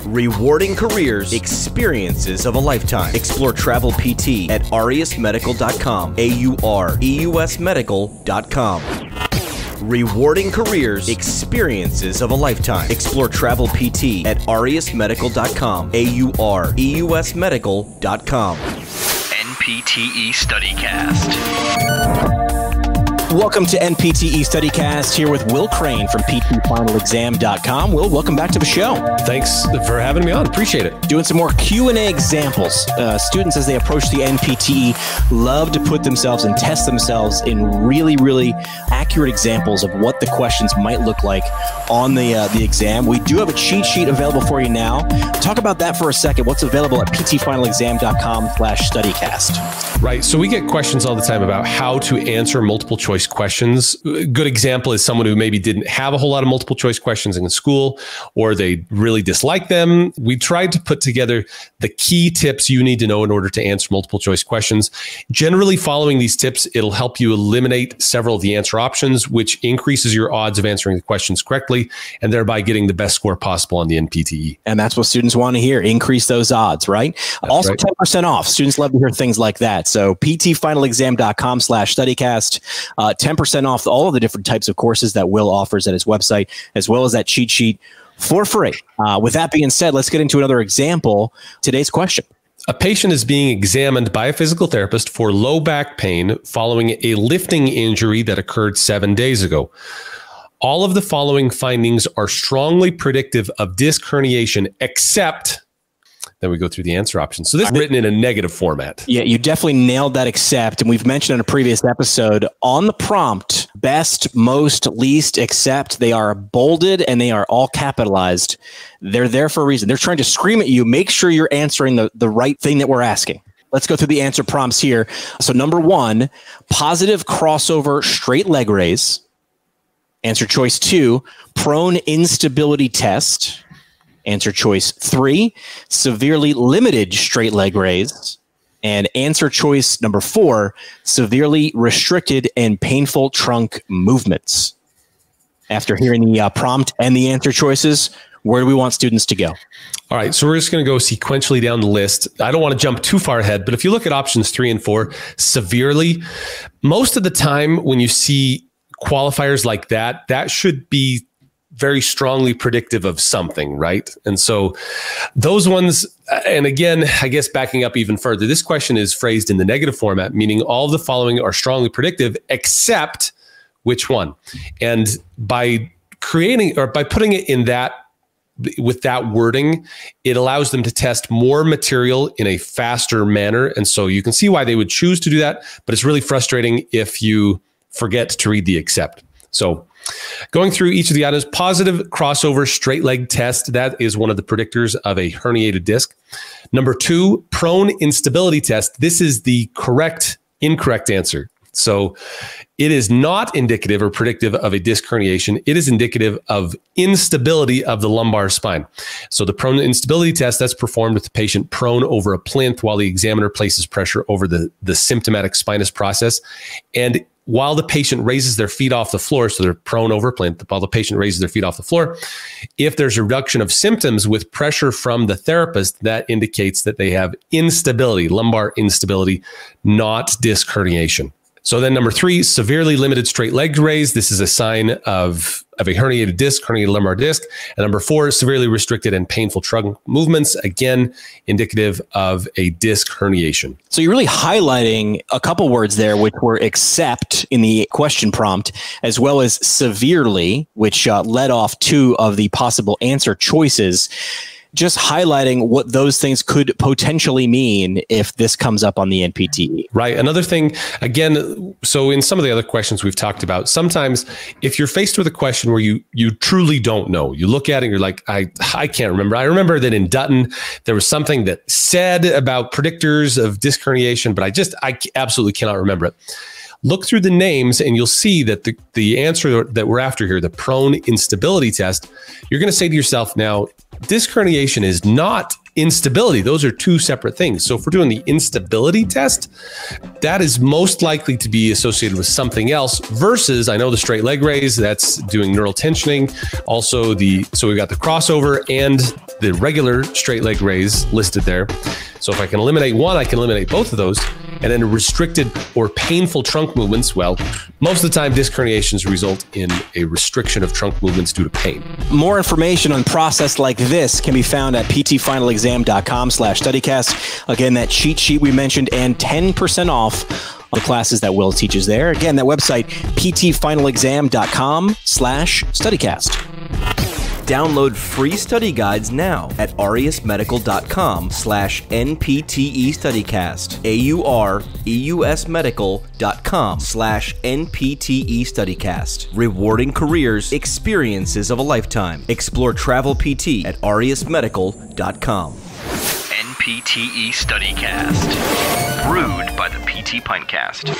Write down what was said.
Rewarding careers, experiences of a lifetime. Explore Travel PT at aureusmedical.com. AUREUSmedical.com. Rewarding careers, experiences of a lifetime. Explore Travel PT at aureusmedical.com. AUREUSmedical.com. NPTE StudyCast. Welcome to NPTE StudyCast here with Will Crane from PTFinalExam.com. Will, welcome back to the show. Thanks for having me on. Appreciate it. Doing some more Q&A examples. Students, as they approach the NPTE, love to put themselves and test themselves in really, really accurate examples of what the questions might look like on the exam. We do have a cheat sheet available for you now. Talk about that for a second. What's available at PTFinalExam.com/StudyCast. Right. So we get questions all the time about how to answer multiple choice questions. A good example is someone who maybe didn't have a whole lot of multiple choice questions in school, or they really dislike them. We tried to put together the key tips you need to know in order to answer multiple choice questions. Generally, following these tips, it'll help you eliminate several of the answer options, which increases your odds of answering the questions correctly and thereby getting the best score possible on the NPTE. And that's what students want to hear. Increase those odds, right? That's also right. 10% off. Students love to hear things like that. So PTFinalExam.com/StudyCast. 10% off all of the different types of courses that Will offers at his website, as well as that cheat sheet for free. With that being said, let's get into another example. Today's question. A patient is being examined by a physical therapist for low back pain following a lifting injury that occurred 7 days ago. All of the following findings are strongly predictive of disc herniation, except... Then we go through the answer options. So this is written in a negative format. Yeah, you definitely nailed that except. And we've mentioned in a previous episode on the prompt, best, most, least, except, they are bolded and they are all capitalized. They're there for a reason. They're trying to scream at you. Make sure you're answering the right thing that we're asking. Let's go through the answer prompts here. So number 1, positive crossover straight leg raise. Answer choice 2, prone instability test. Answer choice 3, severely limited straight leg raise. And answer choice number 4, severely restricted and painful trunk movements. After hearing the prompt and the answer choices, where do we want students to go? All right, so we're just going to go sequentially down the list. I don't want to jump too far ahead, but if you look at options 3 and 4, severely, most of the time when you see qualifiers like that, that should be very strongly predictive of something, right? And so those ones, and again, I guess backing up even further, this question is phrased in the negative format, meaning all of the following are strongly predictive, except which one? And by creating, or by putting it in that, with that wording, it allows them to test more material in a faster manner. And so you can see why they would choose to do that, but it's really frustrating if you forget to read the except. So going through each of the items, positive crossover straight leg test, that is one of the predictors of a herniated disc. Number 2, prone instability test. This is the incorrect answer. So it is not indicative or predictive of a disc herniation. It is indicative of instability of the lumbar spine. So the prone instability test, that's performed with the patient prone over a plinth while the examiner places pressure over the symptomatic spinous process. And while the patient raises their feet off the floor, so they're prone over plinth, while the patient raises their feet off the floor, if there's a reduction of symptoms with pressure from the therapist, that indicates that they have instability, lumbar instability, not disc herniation. So then number 3, severely limited straight leg raise. This is a sign of a herniated disc, herniated lumbar disc. And number 4, severely restricted and painful trunk movements. Again, indicative of a disc herniation. So you're really highlighting a couple words there, which were except in the question prompt, as well as severely, which led off 2 of the possible answer choices. Just highlighting what those things could potentially mean if this comes up on the NPTE. Right. Another thing, again, so in some of the other questions we've talked about, sometimes if you're faced with a question where you truly don't know, you look at it and you're like, I can't remember. I remember that in Dutton, there was something that said about predictors of disc herniation, but I absolutely cannot remember it. Look through the names and you'll see that the answer that we're after here, the prone instability test, you're going to say to yourself now, disc herniation is not instability. Those are 2 separate things. So if we're doing the instability test, that is most likely to be associated with something else versus, I know the straight leg raise, that's doing neural tensioning. Also so we've got the crossover and the regular straight leg raise listed there. So if I can eliminate one, I can eliminate both of those. And then restricted or painful trunk movements, well, most of the time disc herniations result in a restriction of trunk movements due to pain. More information on process like this can be found at ptfinalexam.com/studycast. Again, that cheat sheet we mentioned and 10% off the classes that Will teaches there. Again, that website, ptfinalexam.com/studycast. Download free study guides now at aureusmedical.com/NPTE StudyCast. aureusmedical.com/NPTE StudyCast. Rewarding careers, experiences of a lifetime. Explore travel PT at aureusmedical.com. NPTE StudyCast. Brewed by the PT Pintcast.